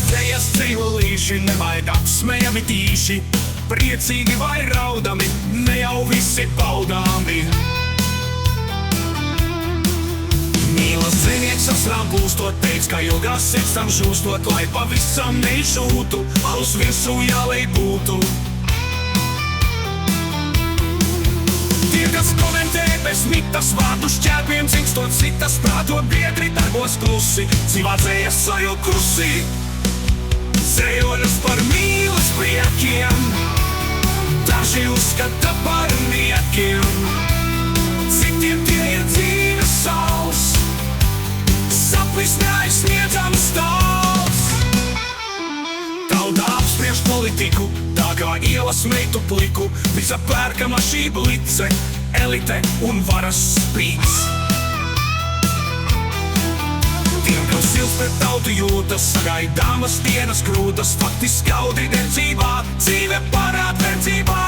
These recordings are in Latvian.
Cejas dzīvolīši nevaid apsmējami tīši, priecīgi vai raudami, ne jau visi baudāmi. Mīlas dzinieks asrām plūstot, teic, ka ilgās sirds tam žūstot, lai pavisam neišūtu, uz virsū jālej būtu. Tie, kas komentē bez mitas, vārdu šķēpiem cikstot citas, prāto biedri darbos klusi, dzīvā dzējas sajukusi. Dzējoļus par mīlas priekiem, daži uzskata par niekiem, citiem tie ir dzīves saules, sapnis neaizsniedzams tāls. Tauta apspriež politiku, tā kā ielas meitu pliku, visa pērkama šī blice, elite un varas spīts. Tiem, kam sils pret tautu jūtas, sagaidāmas dienas grūtas, faktiski skaudri derdzībā, dzīve parād verdzībā.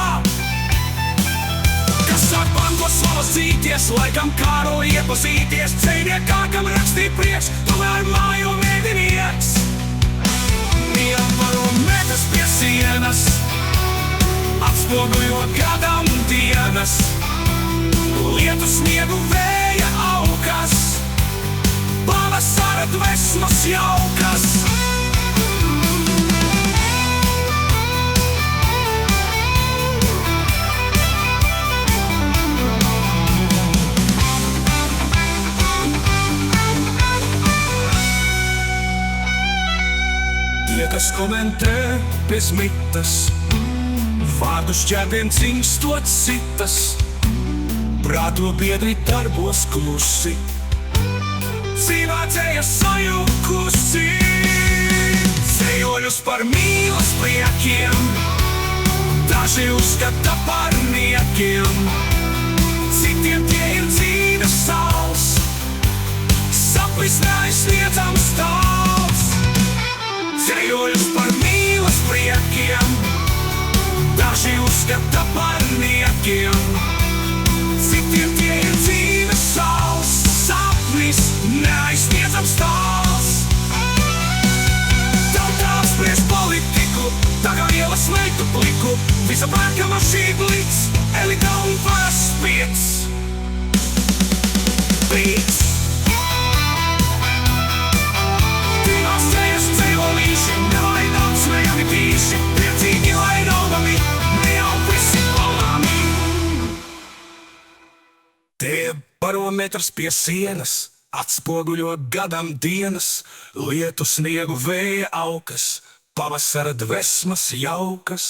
Kas sāk banko slavas dzīties, laikam kāro iepazīties, dzejniekā, kam rakstīja prieks, tomēr mājo mēdinieks. Mīlvaru metas pie sienas, atspoguļo gadam dienas, lietu sniegu vēja aukas, pavasara dvesmas jaukas. Tie, kas komentē bez mitas, vārdu šķēpiem cingstot citas, prāto biedri darbos klusi, dzīvā dzējas sajukusi. Dzējoļus par mīlas priekiem, daži uzskata par niekiem, citiem tie ir dzīves saules, sapnis neaizsniedzams tāls. Dzējoļus par mīlas priekiem, daži uzskata par niekiem, citiem tie ir dzīves saules, sapnis neaizsniedzams tāls. Tautā apspriež politiku, tā kā ielas meitu pliku, visa pērkama šī blīts, elita un varas spīts. Blīts. Tīnās dzējas dzīvolīši, nevaid apsmējami tīši, priecīgi lai raudami, ne jau visi baudāmi. Tie barometrs pie sienas, atspoguļo gadam dienas, lietu sniegu vēja aukas, pavasara dvesmas jaukas.